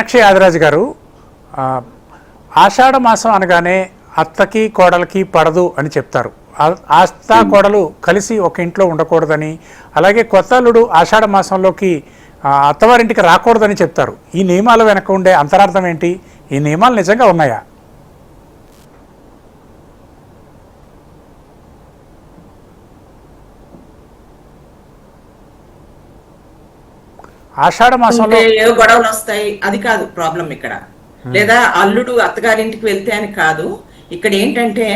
మీనాక్షి ఆదిరాజు గారు, ఆషాఢ మాసం అనగానే అత్తకి కోడలికి పడదు అని చెప్తారు. అత్త కోడలు కలిసి ఒక ఇంట్లో ఉండకూడదని, అలాగే కొత్త అల్లుడు ఆషాఢ మాసంలోకి అత్తవారింటికి రాకూడదని చెప్తారు. ఈ నియమాల వెనక ఉండే అంతరార్థం ఏంటి? ఈ నియమాలు నిజంగా ఉన్నాయా? ఆషాఢ మాసంలో ఏవో గొడవలు వస్తాయి, అది కాదు ప్రాబ్లం ఇక్కడ. లేదా అల్లుడు అత్తగారింటికి వెళ్తే అని కాదు. ఇక్కడ ఏంటంటే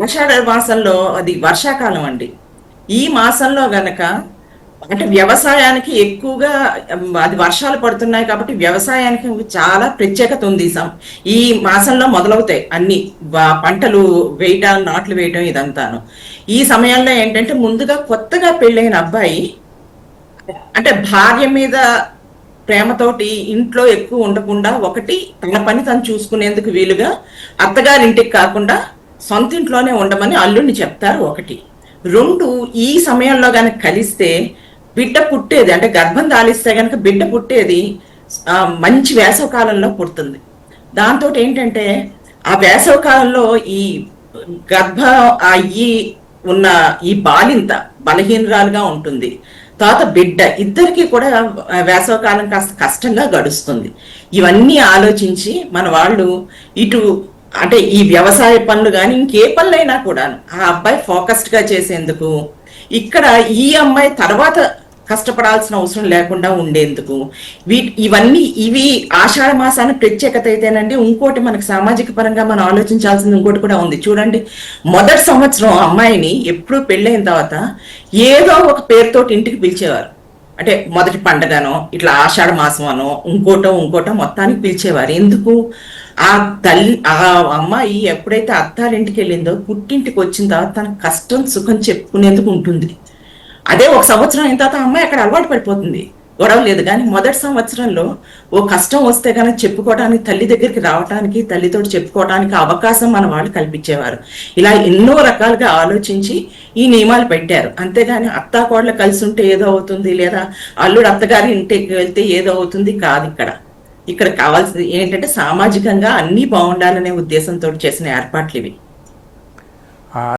ఆషాఢ మాసంలో అది వర్షాకాలం అండి. ఈ మాసంలో గనక అంటే వ్యవసాయానికి ఎక్కువగా అది వర్షాలు పడుతున్నాయి కాబట్టి వ్యవసాయానికి చాలా ప్రత్యేకత ఉంది. ఈ మాసంలో మొదలవుతాయి అన్ని పంటలు వేయటం, నాట్లు వేయటం ఇదంతాను. ఈ సమయంలో ఏంటంటే ముందుగా కొత్తగా పెళ్ళైన అబ్బాయి అంటే భార్య మీద ప్రేమతోటి ఇంట్లో ఎక్కువ ఉండకుండా, ఒకటి తన పని తను చూసుకునేందుకు వీలుగా అత్తగారింటికి కాకుండా సొంత ఇంట్లోనే ఉండమని అల్లుడిని చెప్తారు. ఒకటి. రెండు, ఈ సమయంలో కనుక కలిస్తే బిడ్డ పుట్టేది, అంటే గర్భం దాలిస్తే కనుక బిడ్డ పుట్టేది మంచి వేసవ కాలంలో పుడుతుంది. దాంతో ఏంటంటే ఆ వేసవ కాలంలో ఈ గర్భం అయ్యి ఉన్న ఈ బాలింత బలహీనరాలుగా ఉంటుంది. తర్వాత బిడ్డ, ఇద్దరికి కూడా వేసవకాలం కాస్త కష్టంగా గడుస్తుంది. ఇవన్నీ ఆలోచించి మన వాళ్ళు ఇటు అంటే ఈ వ్యవసాయ పనులు కానీ ఇంకే పనులైనా కూడా ఆ అబ్బాయి ఫోకస్డ్ గా చేసేందుకు, ఇక్కడ ఈ అమ్మాయి తర్వాత కష్టపడాల్సిన అవసరం లేకుండా ఉండేందుకు ఇవి ఆషాఢ మాసానికి ప్రత్యేకత అయితేనండి. ఇంకోటి మనకు సామాజిక పరంగా మనం ఆలోచించాల్సింది ఇంకోటి కూడా ఉంది. చూడండి, మొదటి సంవత్సరం అమ్మాయిని ఎప్పుడు పెళ్ళైన తర్వాత ఏదో ఒక పేరుతోటి ఇంటికి పిలిచేవారు. అంటే మొదటి పండగనో, ఇట్లా ఆషాఢ మాసం అనో, ఇంకోటో మొత్తానికి పిలిచేవారు. ఎందుకు? ఆ అమ్మాయి ఎప్పుడైతే అత్తారింటికి వెళ్ళిందో పుట్టింటికి వచ్చిన తర్వాత తన కష్టం సుఖం చెప్పుకునేందుకు ఉంటుంది. అదే ఒక సంవత్సరం అయిన తర్వాత అమ్మాయి అక్కడ అలవాటు పడిపోతుంది, గొడవ లేదు. కానీ మొదటి సంవత్సరంలో ఓ కష్టం వస్తే కానీ చెప్పుకోవడానికి, తల్లి దగ్గరికి రావడానికి, తల్లితోటి చెప్పుకోవడానికి అవకాశం మన వాళ్ళు కల్పించేవారు. ఇలా ఎన్నో రకాలుగా ఆలోచించి ఈ నియమాలు పెట్టారు. అంతేగాని అత్తా కోడలు కలిసి ఉంటే ఏదో అవుతుంది, లేదా అల్లుడు అత్తగారి ఇంటికి వెళ్తే ఏదో అవుతుంది కాదు. ఇక్కడ కావాల్సింది ఏంటంటే సామాజికంగా అన్ని బాగుండాలనే ఉద్దేశంతో చేసిన ఏర్పాట్లు ఇవి.